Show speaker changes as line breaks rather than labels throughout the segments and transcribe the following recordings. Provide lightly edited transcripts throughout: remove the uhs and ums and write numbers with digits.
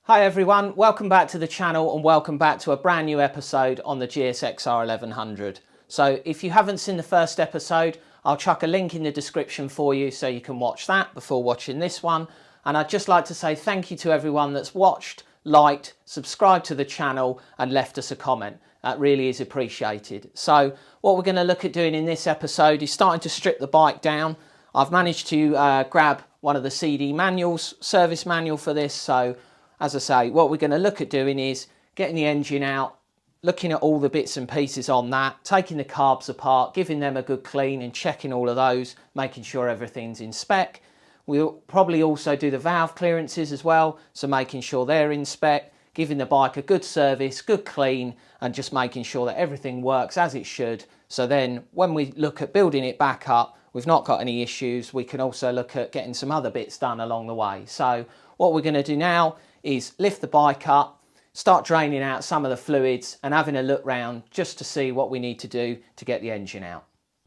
Hi everyone, welcome back to the channel and welcome back to a brand new episode on the Gsxr 1100. So if you haven't seen the first episode, I'll chuck a link in the description for you so you can watch that before watching this one. And I'd just like to say thank you to everyone that's watched, liked, subscribed to the channel and left us a comment. That really is appreciated. So what we're going to look at doing in this episode is starting to strip the bike down. I've managed to grab one of the CD manuals, service manual for this. So as I say, what we're going to look at doing is getting the engine out, looking at all the bits and pieces on that, taking the carbs apart, giving them a good clean and checking all of those, making sure everything's in spec. We'll probably also do the valve clearances as well, so making sure they're in spec, giving the bike a good service, good clean, and just making sure that everything works as it should. So then when we look at building it back up, we've not got any issues. We can also look at getting some other bits done along the way. So what we're going to do now is lift the bike up, start draining out some of the fluids and having a look round just to see what we need to do to get the engine out.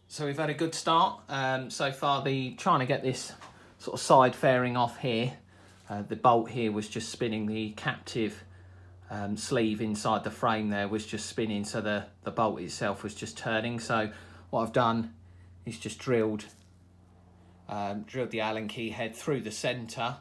So we've had a good start so far. Trying to get this sort of side fairing off here. The bolt here was just spinning, the captive sleeve inside the frame there was just spinning, so the bolt itself was just turning. So what I've done is just drilled the Allen key head through the centre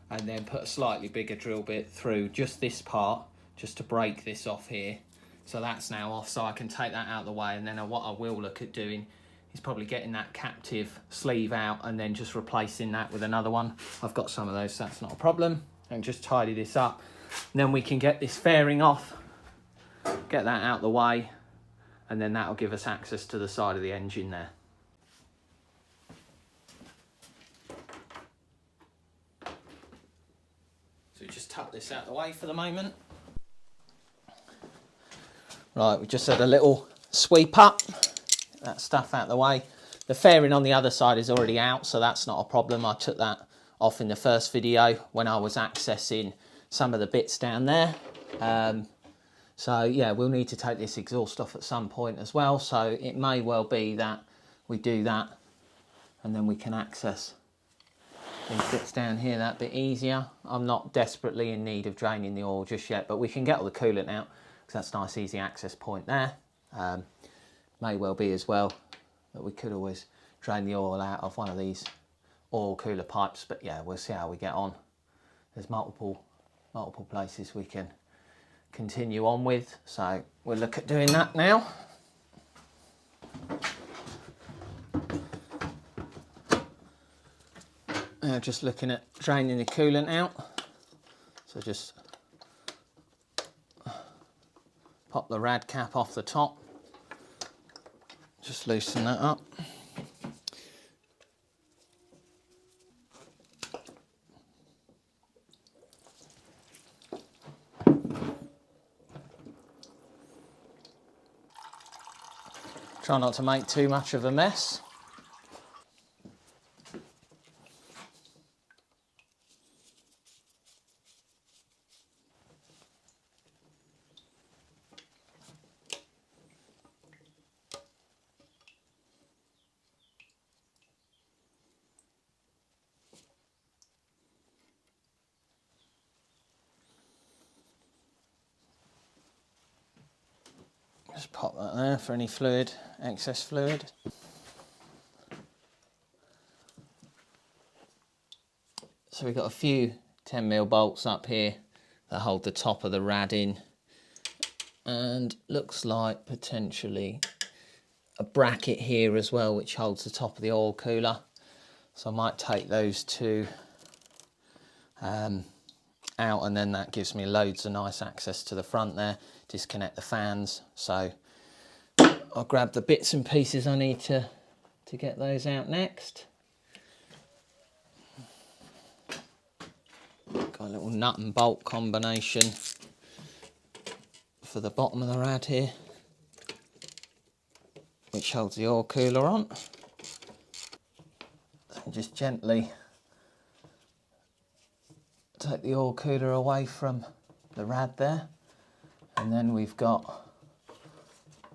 and then put a slightly bigger drill bit through just this part, just to break this off here. So that's now off, so I can take that out of the way. And then what I will look at doing is probably getting that captive sleeve out and then just replacing that with another one. I've got some of those, so that's not a problem. And just tidy this up. And then we can get this fairing off, get that out of the way, and then that'll give us access to the side of the engine there. So just tuck this out of the way for the moment. Right, we just had a little sweep up, get that stuff out of the way. The fairing on the other side is already out, so that's not a problem. I took that off in the first video when I was accessing some of the bits down there. So yeah, we'll need to take this exhaust off at some point as well. So it may well be that we do that and then we can access these bits down here that bit easier. I'm not desperately in need of draining the oil just yet, but we can get all the coolant out because that's a nice easy access point there. May well be as well that we could always drain the oil out of one of these oil cooler pipes, but yeah, we'll see how we get on. There's multiple places we can continue on with, so we'll look at doing that now. Just looking at draining the coolant out, so just pop the rad cap off the top, just loosen that up. Try not to make too much of a mess. Just pop that there for any fluid, excess fluid. So we've got a few 10mm bolts up here that hold the top of the rad in, and looks like potentially a bracket here as well which holds the top of the oil cooler. So I might take those two out, and then that gives me loads of nice access to the front there. Disconnect the fans, so I'll grab the bits and pieces I need to get those out next. Got a little nut and bolt combination for the bottom of the rad here, which holds the oil cooler on. So just gently take the oil cooler away from the rad there, and then we've got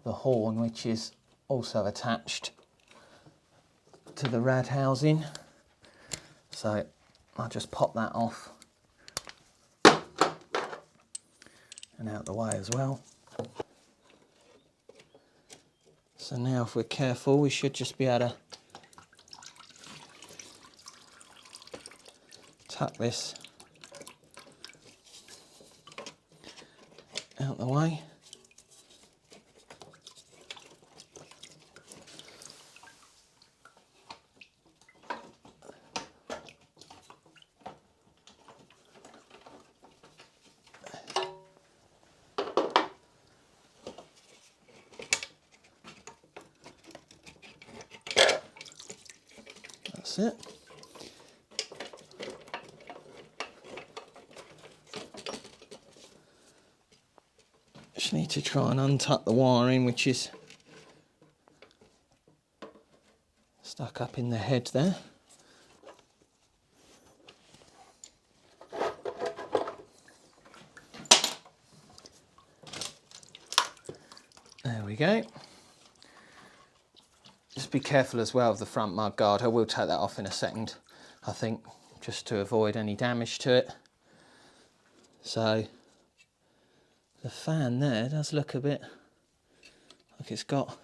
the horn which is also attached to the rad housing. So I'll just pop that off and out the way as well. So now if we're careful, we should just be able to tuck this out the way. That's it. Just need to try and untuck the wiring, which is stuck up in the head there. There we go. Just be careful as well of the front mud guard. I will take that off in a second, I think, just to avoid any damage to it. So the fan there does look a bit like it's got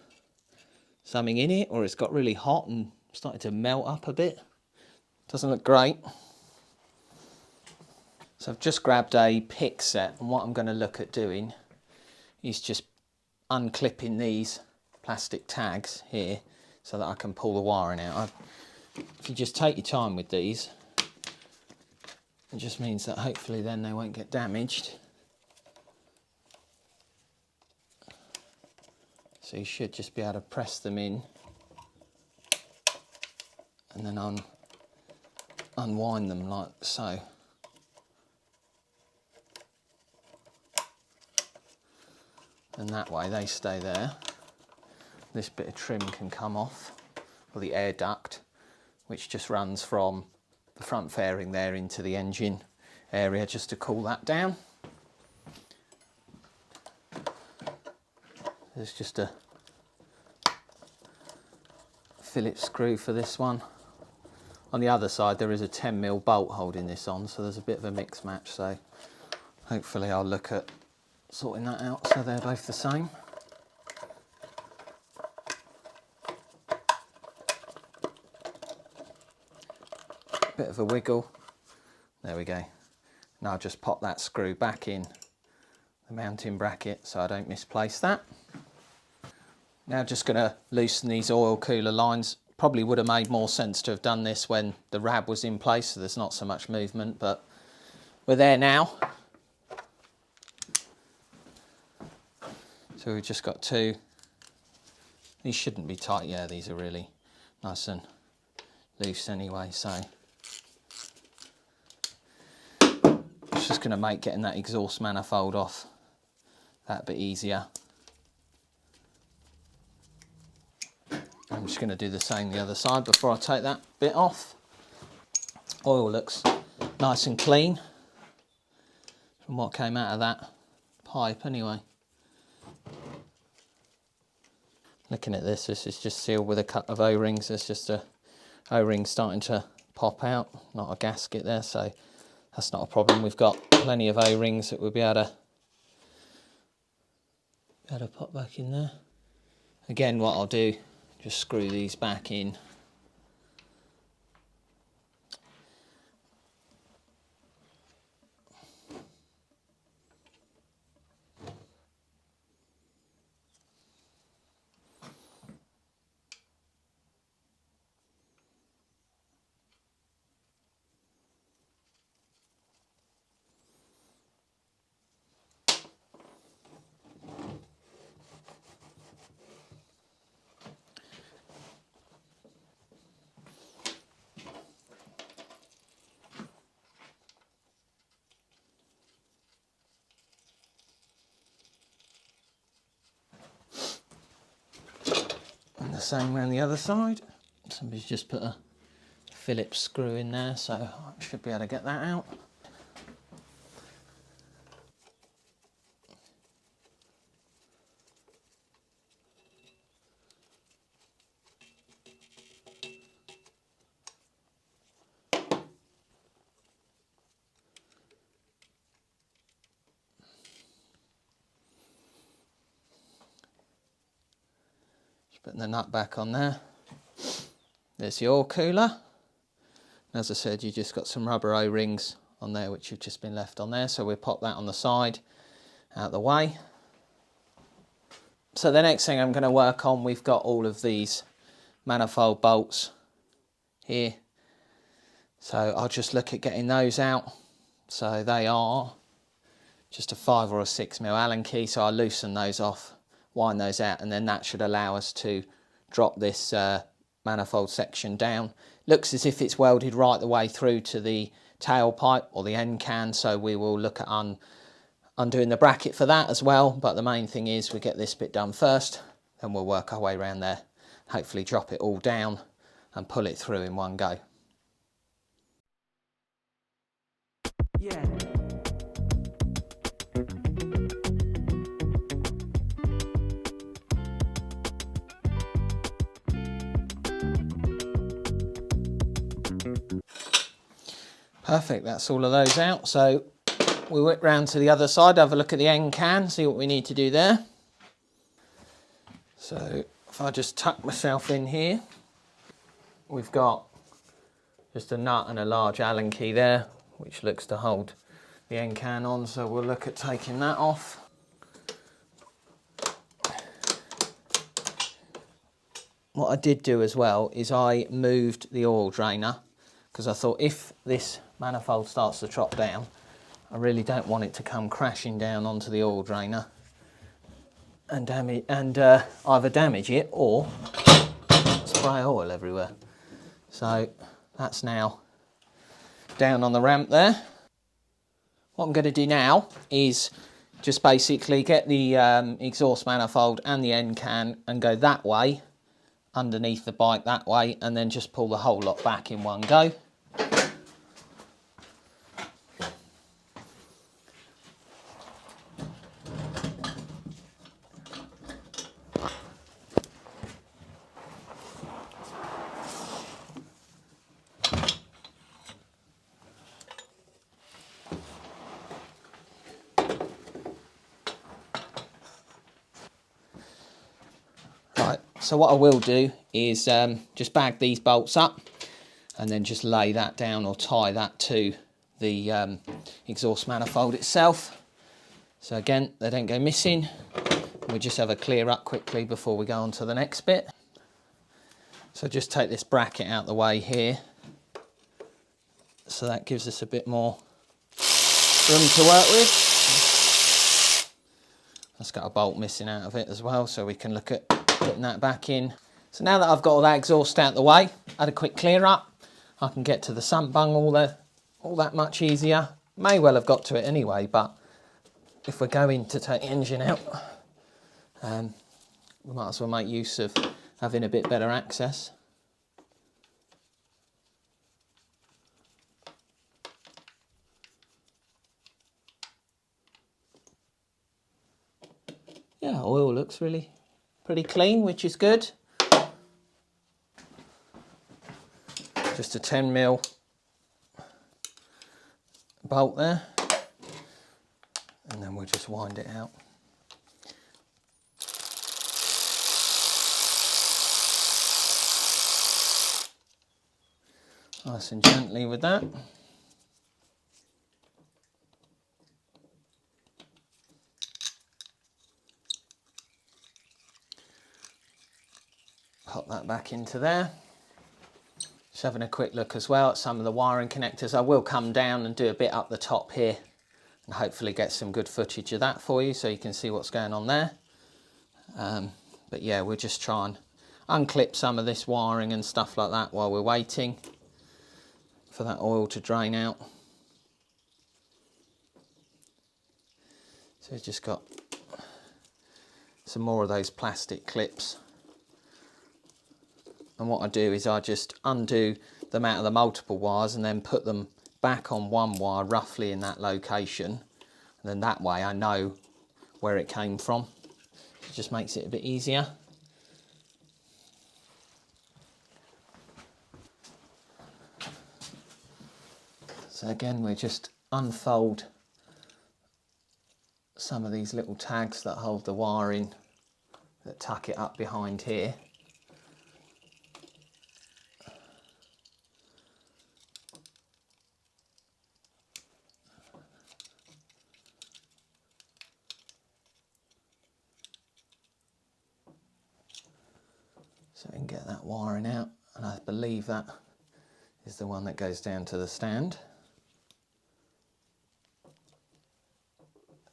something in it, or it's got really hot and started to melt up a bit. Doesn't look great. So I've just grabbed a pick set, and what I'm going to look at doing is just unclipping these plastic tags here so that I can pull the wiring out. If you just take your time with these, it just means that hopefully then they won't get damaged. So you should just be able to press them in and then unwind them like so. And that way they stay there. This bit of trim can come off, or the air duct, which just runs from the front fairing there into the engine area, just to cool that down. There's just a Phillips screw for this one. On the other side there is a 10mm bolt holding this on, so there's a bit of a mix match, so hopefully I'll look at sorting that out so they're both the same. Bit of a wiggle. There we go. Now I'll just pop that screw back in the mounting bracket so I don't misplace that. Now just going to loosen these oil cooler lines. Probably would have made more sense to have done this when the rab was in place, so there's not so much movement, but we're there now. So we've just got two. These shouldn't be tight, yeah, these are really nice and loose anyway, so it's just going to make getting that exhaust manifold off that bit easier. I'm just going to do the same the other side before I take that bit off. Oil looks nice and clean from what came out of that pipe anyway. Looking at this, this is just sealed with a couple of O-rings. There's just a O-ring starting to pop out, not a gasket there, so that's not a problem. We've got plenty of O-rings that we'll be able to pop back in there. Again, what I'll do, just screw these back in. Same around the other side. Somebody's just put a Phillips screw in there, so I should be able to get that out. Putting the nut back on there. There's the oil cooler. As I said, you just got some rubber O-rings on there which have just been left on there, so we'll pop that on the side, out the way. So the next thing I'm going to work on, we've got all of these manifold bolts here. So I'll just look at getting those out. So they are just a 5 or a 6mm Allen key, so I'll loosen those off, wind those out, and then that should allow us to drop this manifold section down. Looks as if it's welded right the way through to the tailpipe or the end can, so we will look at undoing the bracket for that as well, but the main thing is we get this bit done first, then we'll work our way around there, hopefully drop it all down and pull it through in one go. Yeah. Perfect, that's all of those out. So we whip round to the other side, have a look at the end can, see what we need to do there. So if I just tuck myself in here, we've got just a nut and a large Allen key there, which looks to hold the end can on, so we'll look at taking that off. What I did do as well is I moved the oil drainer, because I thought if this manifold starts to drop down, I really don't want it to come crashing down onto the oil drainer and either damage it or spray oil everywhere. So that's now down on the ramp there. What I'm going to do now is just basically get the exhaust manifold and the end can and go that way, underneath the bike that way, and then just pull the whole lot back in one go. So what I will do is just bag these bolts up and then just lay that down or tie that to the exhaust manifold itself. So again, they don't go missing. We just have a clear up quickly before we go on to the next bit. So just take this bracket out the way here. So that gives us a bit more room to work with. That's got a bolt missing out of it as well, so we can look at putting that back in. So now that I've got all that exhaust out the way, had a quick clear up, I can get to the sump bung all that much easier. May well have got to it anyway, but if we're going to take the engine out, we might as well make use of having a bit better access. Yeah, oil looks really pretty clean, which is good. Just a 10mm bolt there, and then we'll just wind it out. Nice and gently with that. Pop that back into there. Just having a quick look as well at some of the wiring connectors. I will come down and do a bit up the top here and hopefully get some good footage of that for you so you can see what's going on there. But yeah, we'll just try and unclip some of this wiring and stuff like that while we're waiting for that oil to drain out. So we've just got some more of those plastic clips. And what I do is I just undo them out of the multiple wires and then put them back on one wire roughly in that location. And then that way I know where it came from. It just makes it a bit easier. So again, we just unfold some of these little tags that hold the wiring, that tuck it up behind here. So we can get that wiring out, and I believe that is the one that goes down to the stand.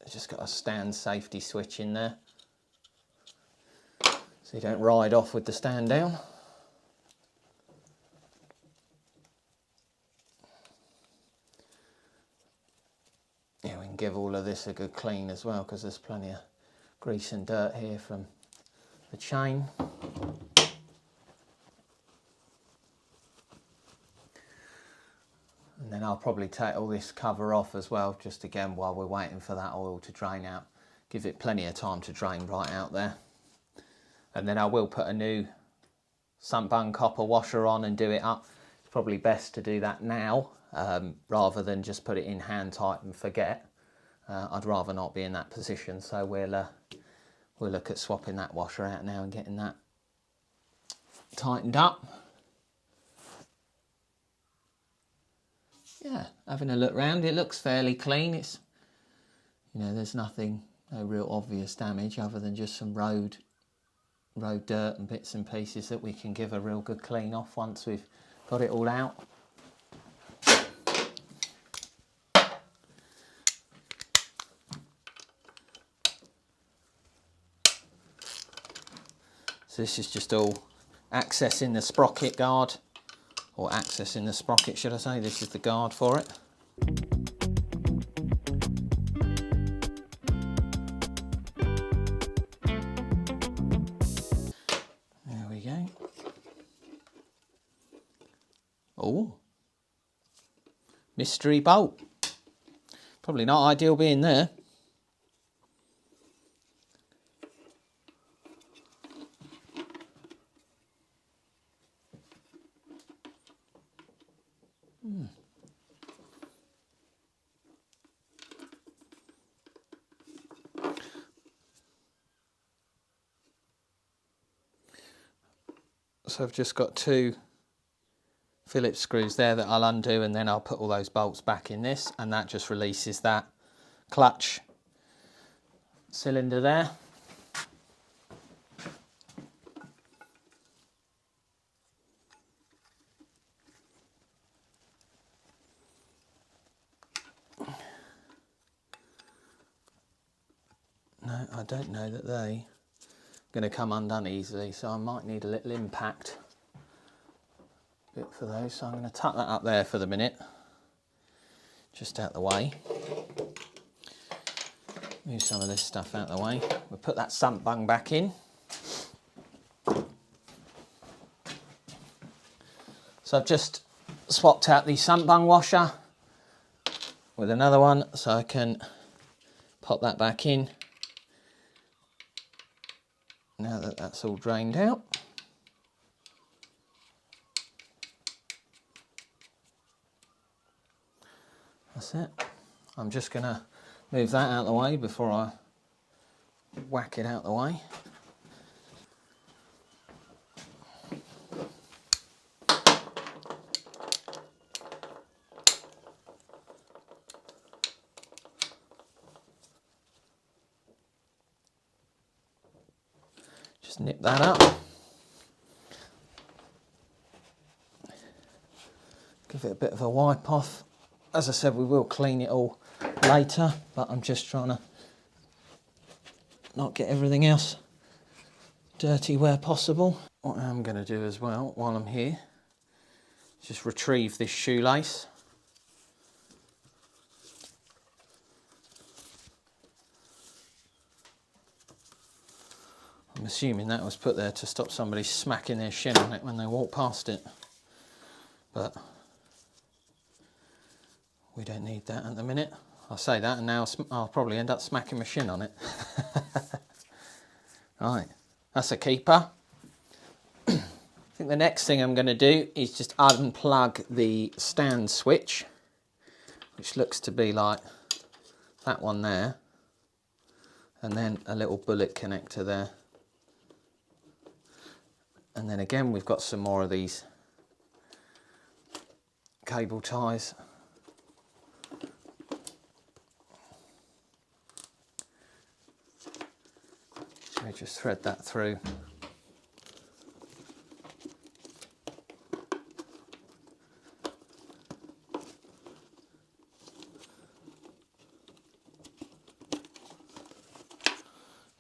It's just got a stand safety switch in there, so you don't ride off with the stand down. Yeah, we can give all of this a good clean as well, because there's plenty of grease and dirt here from the chain. And then I'll probably take all this cover off as well, just again while we're waiting for that oil to drain out. Give it plenty of time to drain right out there. And then I will put a new sump bung copper washer on and do it up. It's probably best to do that now rather than just put it in hand tight and forget. I'd rather not be in that position, so we'll look at swapping that washer out now and getting that tightened up. Yeah, having a look round, it looks fairly clean. It's, you know, there's nothing, no real obvious damage other than just some road dirt and bits and pieces that we can give a real good clean off once we've got it all out. So this is just all accessing the sprocket guard, or accessing the sprocket should I say. This is the guard for it. There we go. Oh, mystery bolt. Probably not ideal being there. So I've just got 2 Phillips screws there that I'll undo, and then I'll put all those bolts back in this, and that just releases that clutch cylinder there. No, I don't know that they're going to come undone easily, so I might need a little impact bit for those. So I'm going to tuck that up there for the minute, just out the way. Move some of this stuff out the way. We'll put that sump bung back in. So I've just swapped out the sump bung washer with another one, so I can pop that back in now that that's all drained out. That's it. I'm just going to move that out of the way before I whack it out of the way. Just nip that up. Give it a bit of a wipe off. As I said, we will clean it all later, but I'm just trying to not get everything else dirty where possible. What I'm going to do as well while I'm here is just retrieve this shoelace. I'm assuming that was put there to stop somebody smacking their shin on it when they walk past it, but we don't need that at the minute. I say that and now I'll probably end up smacking my shin on it. Right, that's a keeper. I think the next thing I'm going to do is just unplug the stand switch, which looks to be like that one there, and then a little bullet connector there. And then again we've got some more of these cable ties. So we just thread that through.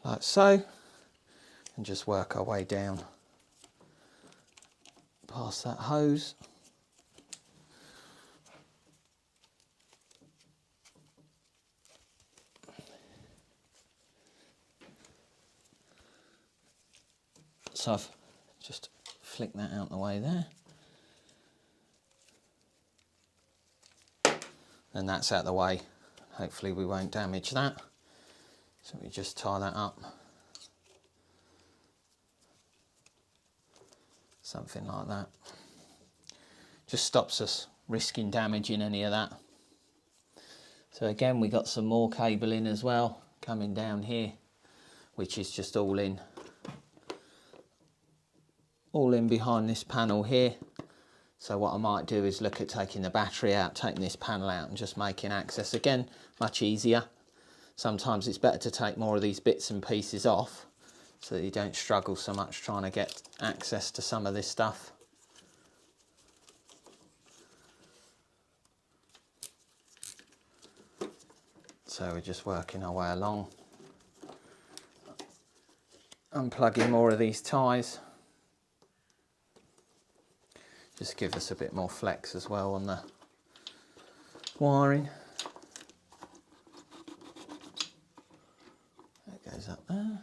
like so, and just work our way down past that hose. So I've just flicked that out the way there. And that's out the way. Hopefully we won't damage that. So we just tie that up. Something like that. Just stops us risking damaging any of that. So again, we got some more cabling as well coming down here, which is just all in behind this panel here. So what I might do is look at taking the battery out, taking this panel out and just making access again much easier. Sometimes it's better to take more of these bits and pieces off so that you don't struggle so much trying to get access to some of this stuff. So we're just working our way along, unplugging more of these ties. Just give us a bit more flex as well on the wiring. That goes up there.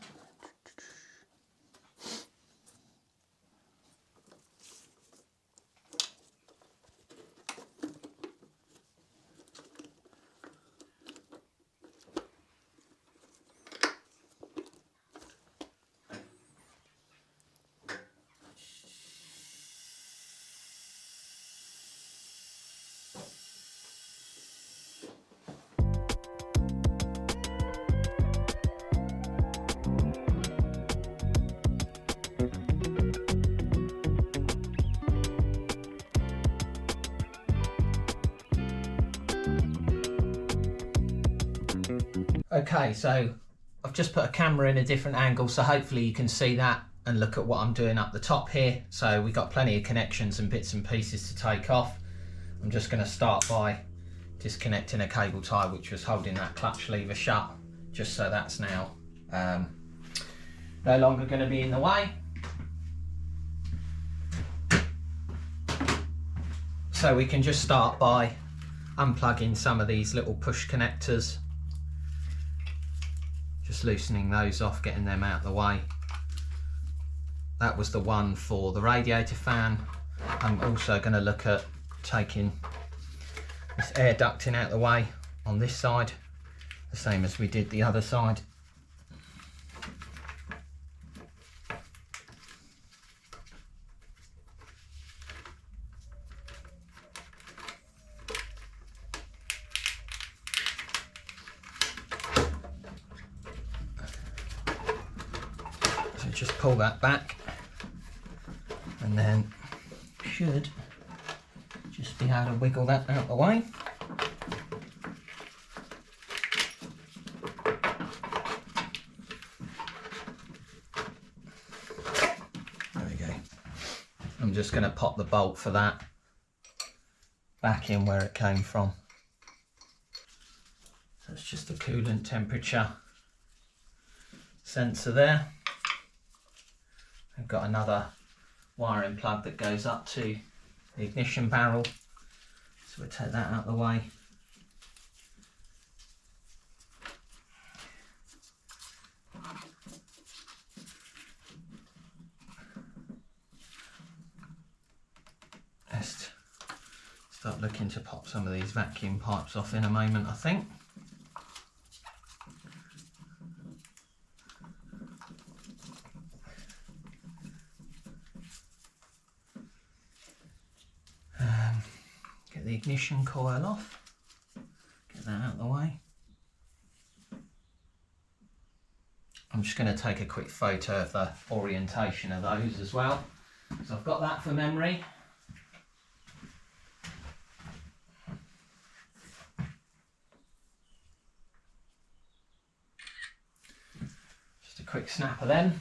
Okay, so I've just put a camera in a different angle, so hopefully you can see that and look at what I'm doing up the top here. So we've got plenty of connections and bits and pieces to take off. I'm just going to start by disconnecting a cable tie which was holding that clutch lever shut, just so that's now no longer going to be in the way. So we can just start by unplugging some of these little push connectors. Just loosening those off, getting them out of the way. That was the one for the radiator fan. I'm also going to look at taking this air ducting out of the way on this side, the same as we did the other side. Just pull that back and then should just be able to wiggle that out of the way. There we go. I'm just going to pop the bolt for that back in where it came from. So it's just the coolant temperature sensor there. I've got another wiring plug that goes up to the ignition barrel, so we'll take that out of the way. Let's start looking to pop some of these vacuum pipes off in a moment, I think. Get the ignition coil off, get that out of the way. I'm just going to take a quick photo of the orientation of those as well, because I've got that for memory. Just a quick snap of them.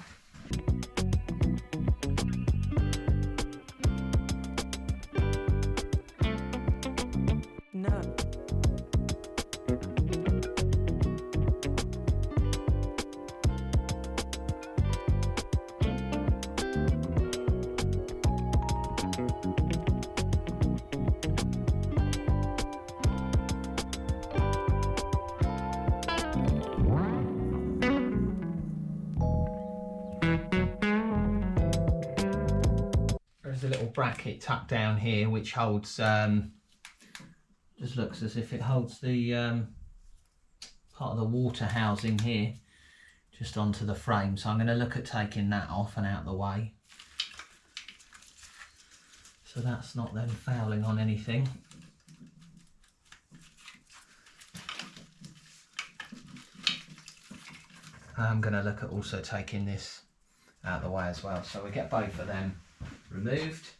bracket tucked down here which holds, just looks as if it holds the part of the water housing here just onto the frame. So I'm going to look at taking that off and out of the way, so that's not then fouling on anything. I'm going to look at also taking this out of the way as well, so we get both of them removed.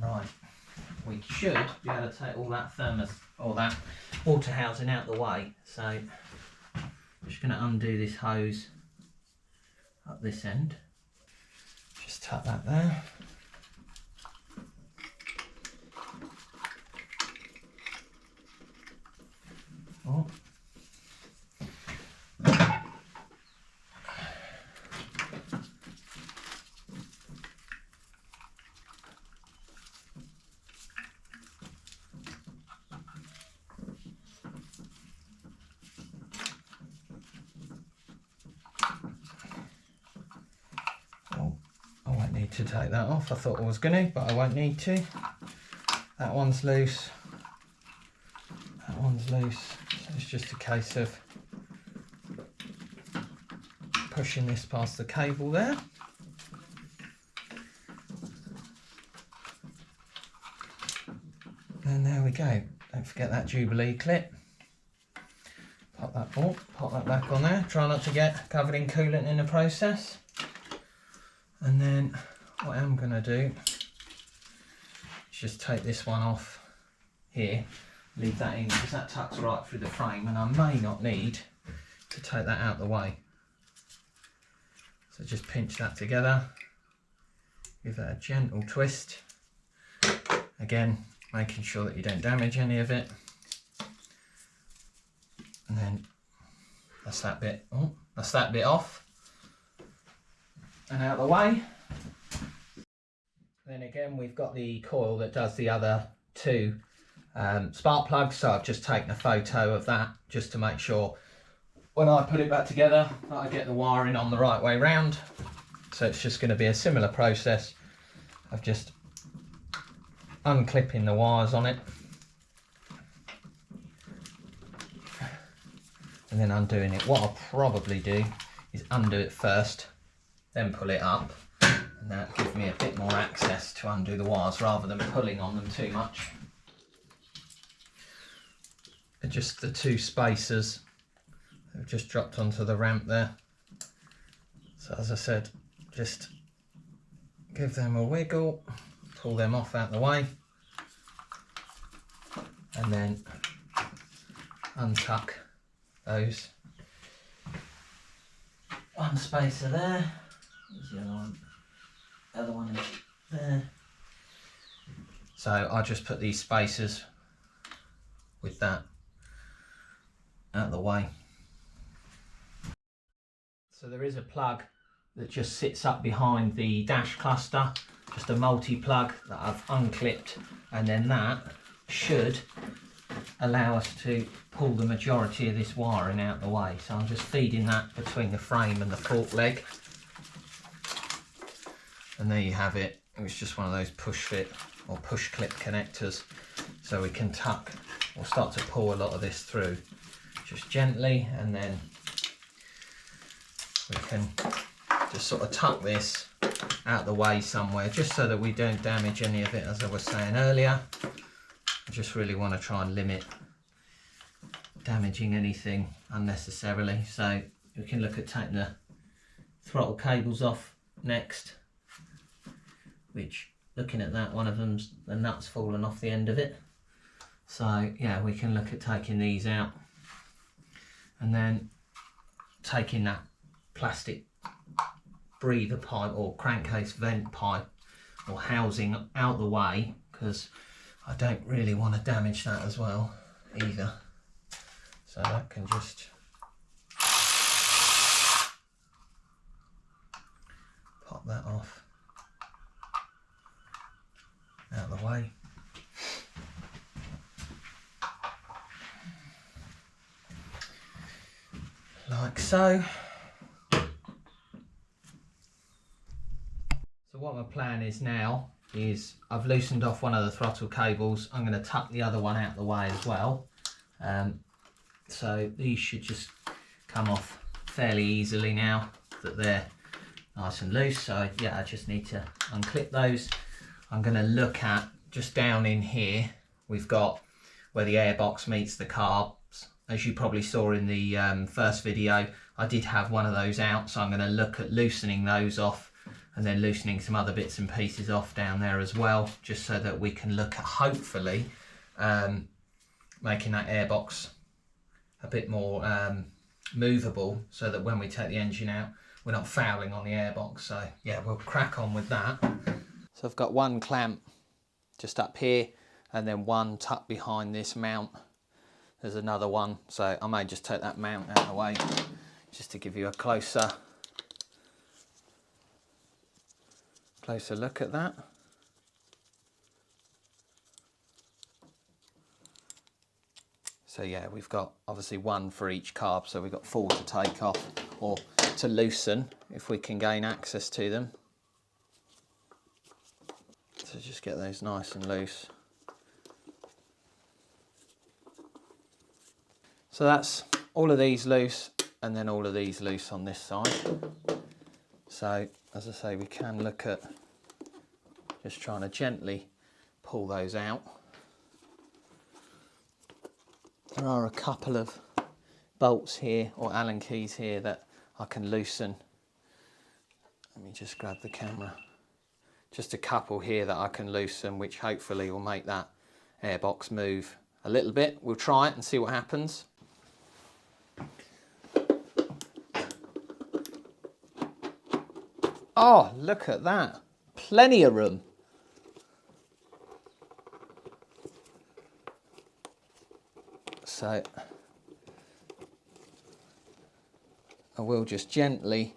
Right, we should be able to take all that that water housing out the way. So I'm just going to undo this hose up this end. Just tuck that there. Oh. To take that off. I thought I was going to, but I won't need to. That one's loose. That one's loose. So it's just a case of pushing this past the cable there. And there we go. Don't forget that Jubilee clip. Pop that back on there. Try not to get covered in coolant in the process. And then what I'm going to do is just take this one off here, leave that in because that tucks right through the frame and I may not need to take that out of the way. So just pinch that together, give that a gentle twist, again making sure that you don't damage any of it, and then that's that bit, off and out of the way. Then again we've got the coil that does the other two spark plugs, so I've just taken a photo of that just to make sure when I put it back together that I get the wiring on the right way round. So it's just going to be a similar process of just unclipping the wires on it and then undoing it. What I'll probably do is undo it first, then pull it up, and that gives me a bit more access to undo the wires rather than pulling on them too much. And just the two spacers have just dropped onto the ramp there. So as I said, just give them a wiggle, pull them off out the way, and then untuck those. One spacer there. There's the other one. The other one is there. So I just put these spacers with that out of the way. So there is a plug that just sits up behind the dash cluster, just a multi-plug that I've unclipped, and then that should allow us to pull the majority of this wiring out the way. So I'm just feeding that between the frame and the fork leg. And there you have it. It was just one of those push fit or push clip connectors. So we can tuck or start to pull a lot of this through just gently, and then we can just sort of tuck this out of the way somewhere just so that we don't damage any of it, as I was saying earlier. I just really want to try and limit damaging anything unnecessarily. So we can look at taking the throttle cables off next, which, looking at that, one of them's the nut's fallen off the end of it. So yeah, we can look at taking these out and then taking that plastic breather pipe or crankcase vent pipe or housing out the way, because I don't really want to damage that as well either. So that can just pop that off out of the way. Like so. So what my plan is now is I've loosened off one of the throttle cables. I'm going to tuck the other one out of the way as well. So these should just come off fairly easily now that they're nice and loose. So yeah, I just need to unclip those. I'm going to look at, just down in here, we've got where the airbox meets the carbs. As you probably saw in the first video, I did have one of those out, so I'm going to look at loosening those off and then loosening some other bits and pieces off down there as well, just so that we can look at hopefully making that airbox a bit more movable, so that when we take the engine out, we're not fouling on the airbox. So yeah, we'll crack on with that. So I've got one clamp just up here and then one tucked behind this mount. There's another one, so I may just take that mount out of the way just to give you a closer look at that. So yeah, we've got obviously one for each carb, so we've got 4 to take off or to loosen if we can gain access to them. So just get those nice and loose. So that's all of these loose, and then all of these loose on this side. So as I say, we can look at just trying to gently pull those out. There are a couple of bolts here or Allen keys here that I can loosen. Let me just grab the camera. Just a couple here that I can loosen, which hopefully will make that airbox move a little bit. We'll try it and see what happens. Oh, look at that. Plenty of room. So I will just gently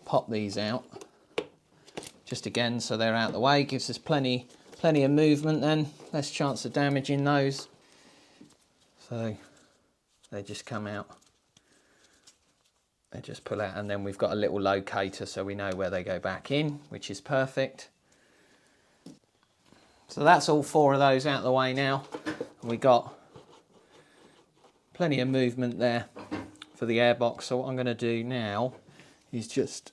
pop these out. Just again, so they're out of the way. Gives us plenty of movement then. Less chance of damaging those. So they just come out. They just pull out, and then we've got a little locator so we know where they go back in, which is perfect. So that's all 4 of those out of the way now. We got plenty of movement there for the airbox. So what I'm going to do now is just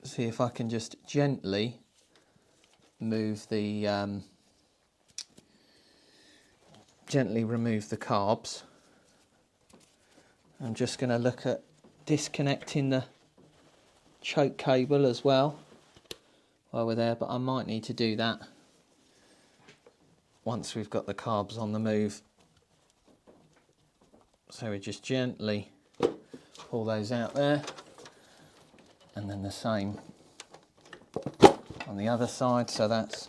see if I can just gently move the gently remove the carbs. I'm just going to look at disconnecting the choke cable as well while we're there, but I might need to do that once we've got the carbs on the move. So we just gently pull those out there, and then the same on the other side. So that's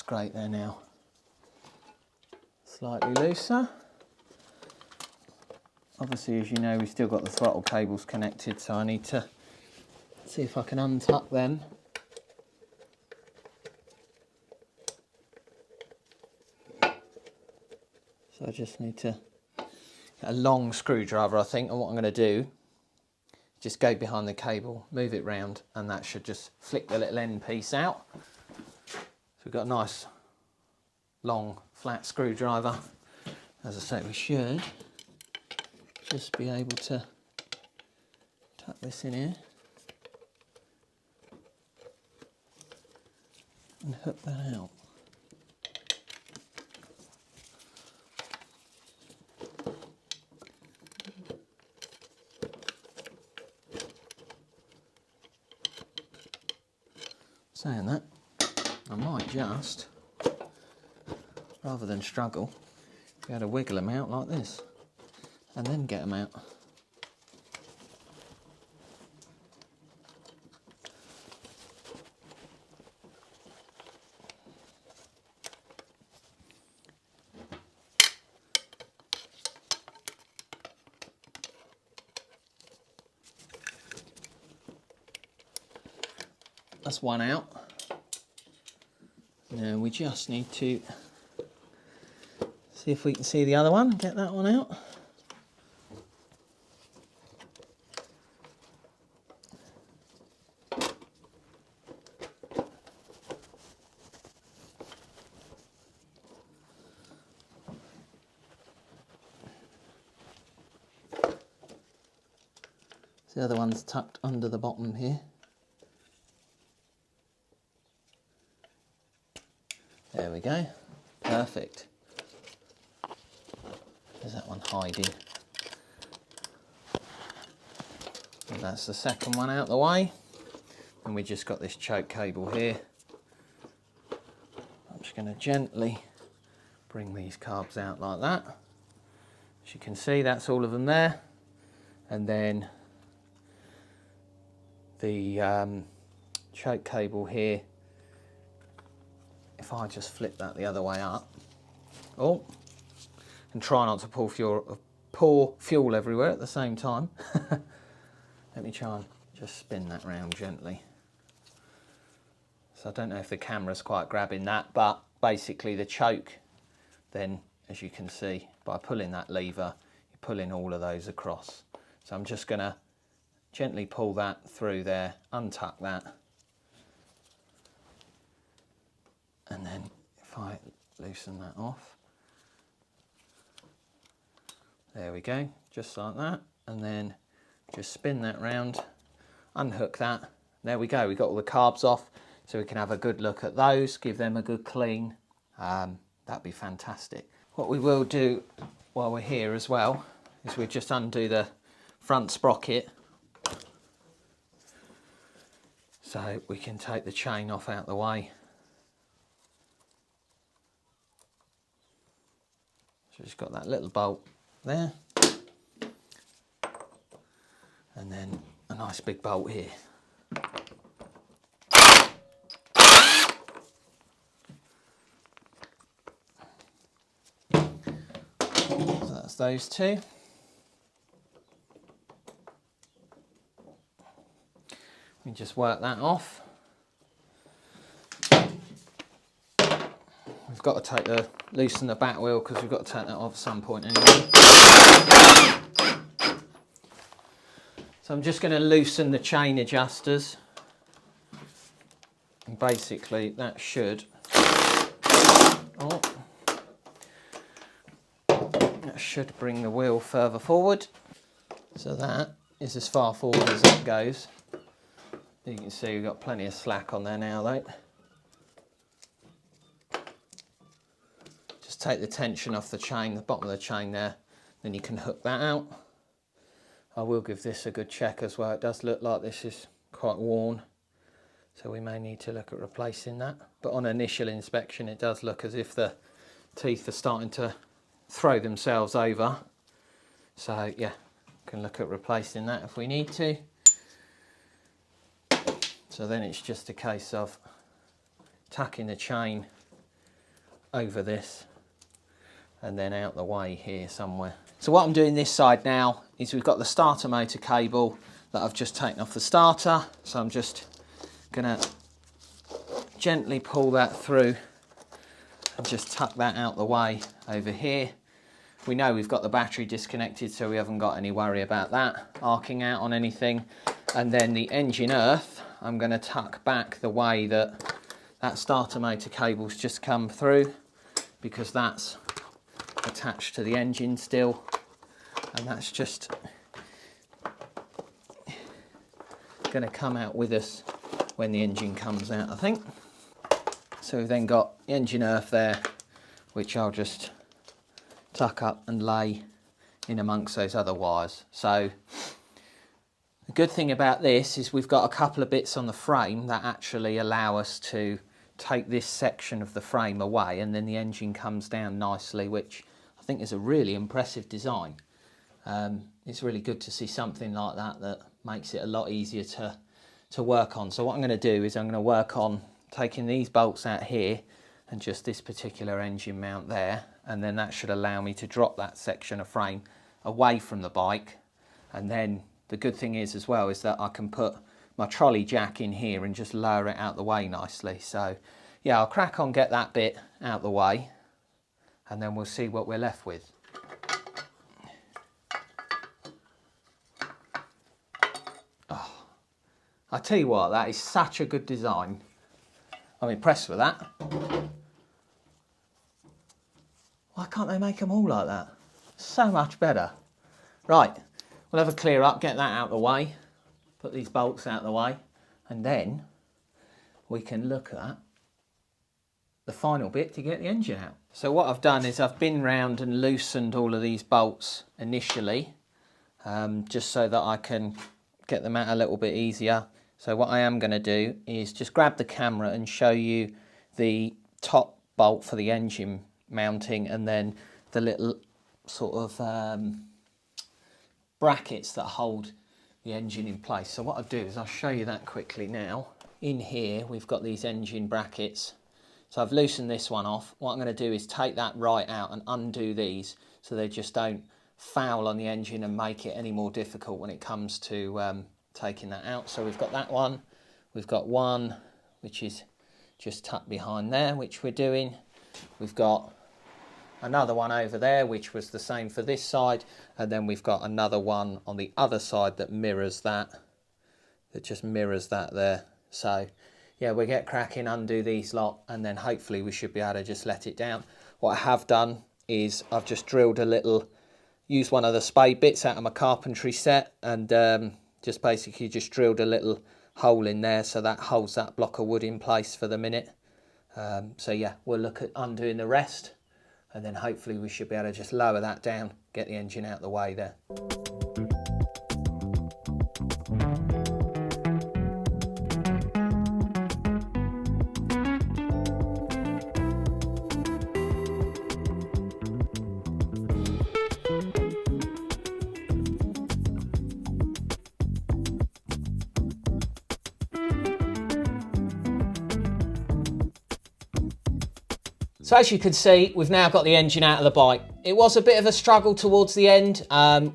great there now. Slightly looser. Obviously, as you know, we've still got the throttle cables connected, so I need to see if I can untuck them. So I just need to get a long screwdriver, I think, and what I'm going to do, just go behind the cable, move it round, and that should just flick the little end piece out. So we've got a nice long flat screwdriver. As I say, we should just be able to tuck this in here and hook that out. Saying that, I might just, rather than struggle, be able to wiggle them out like this and then get them out. That's one out. Now we just need to see if we can see the other one, get that one out. The other one's tucked under the bottom here. There we go, perfect. There's that one hiding. And that's the second one out the way. And we just got this choke cable here. I'm just going to gently bring these carbs out like that. As you can see, that's all of them there. And then the choke cable here, if I just flip that the other way up, oh, and try not to pour fuel everywhere at the same time. Let me try and just spin that round gently. So I don't know if the camera's quite grabbing that, but basically the choke, then as you can see, by pulling that lever, you're pulling all of those across. So I'm just gonna gently pull that through there, untuck that. And then if I loosen that off, there we go, just like that. And then just spin that round, unhook that. There we go, we got all the carbs off, so we can have a good look at those, give them a good clean. That'd be fantastic. What we will do while we're here as well is we just undo the front sprocket, so we can take the chain off out the way. So just got that little bolt there, and then a nice big bolt here. So that's those two. We just work that off. We've got to loosen the back wheel because we've got to take that off at some point anyway. So I'm just going to loosen the chain adjusters, and basically that should, that should bring the wheel further forward. So that is as far forward as it goes. You can see we've got plenty of slack on there now though. Just take the tension off the chain, the bottom of the chain there, then you can hook that out. I will give this a good check as well. It does look like this is quite worn, so we may need to look at replacing that. But on initial inspection it does look as if the teeth are starting to throw themselves over. So yeah, can look at replacing that if we need to. So then it's just a case of tucking the chain over this and then out the way here somewhere. So what I'm doing this side now is we've got the starter motor cable that I've just taken off the starter. So I'm just gonna gently pull that through and just tuck that out the way over here. We know we've got the battery disconnected, so we haven't got any worry about that arcing out on anything. And then the engine earth, I'm going to tuck back the way that that starter motor cable's just come through, because that's attached to the engine still, and that's just going to come out with us when the engine comes out, I think. So we've then got the engine earth there, which I'll just tuck up and lay in amongst those other wires. So The good thing about this is we've got a couple of bits on the frame that actually allow us to take this section of the frame away, and then the engine comes down nicely, which I think is a really impressive design. It's really good to see something like that makes it a lot easier to work on. So what I'm going to do is I'm going to work on taking these bolts out here and just this particular engine mount there, and then that should allow me to drop that section of frame away from the bike. And then the good thing is as well is that I can put my trolley jack in here and just lower it out the way nicely. So yeah, I'll crack on, get that bit out the way, and then we'll see what we're left with. Oh, I tell you what, that is such a good design. I'm impressed with that. Why can't they make them all like that? So much better. Right, we'll have a clear up, get that out the way, put these bolts out the way, and then we can look at the final bit to get the engine out. So what I've done is I've been round and loosened all of these bolts initially, just so that I can get them out a little bit easier. So what I am going to do is just grab the camera and show you the top bolt for the engine mounting, and then the little sort of brackets that hold the engine in place. So what I'll do is I'll show you that quickly now. In here we've got these engine brackets. So I've loosened this one off. What I'm going to do is take that right out and undo these so they just don't foul on the engine and make it any more difficult when it comes to taking that out. So we've got that one. We've got one which is just tucked behind there, which we're doing. We've got another one over there which was the same for this side, and then we've got another one on the other side that mirrors that, just mirrors that there. So yeah, we'll get cracking, undo these lot, and then hopefully we should be able to just let it down. What I have done is I've just drilled a little, used one of the spade bits out of my carpentry set, and just basically just drilled a little hole in there so that holds that block of wood in place for the minute. So yeah, we'll look at undoing the rest, and then hopefully we should be able to just lower that down, get the engine out the way there. So as you can see, we've now got the engine out of the bike. It was a bit of a struggle towards the end.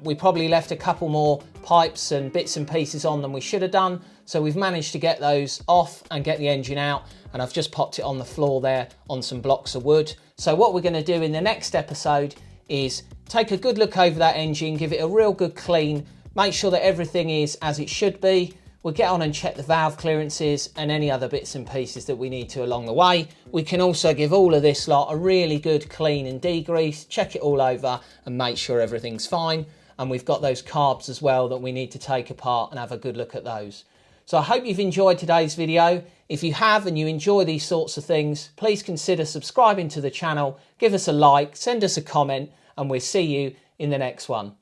We probably left a couple more pipes and bits and pieces on than we should have done. So we've managed to get those off and get the engine out. And I've just popped it on the floor there on some blocks of wood. So what we're going to do in the next episode is take a good look over that engine, give it a real good clean, make sure that everything is as it should be. We'll get on and check the valve clearances and any other bits and pieces that we need to along the way. We can also give all of this lot a really good clean and degrease, check it all over and make sure everything's fine. And we've got those carbs as well that we need to take apart and have a good look at those. So I hope you've enjoyed today's video. If you have and you enjoy these sorts of things, please consider subscribing to the channel, give us a like, send us a comment, and we'll see you in the next one.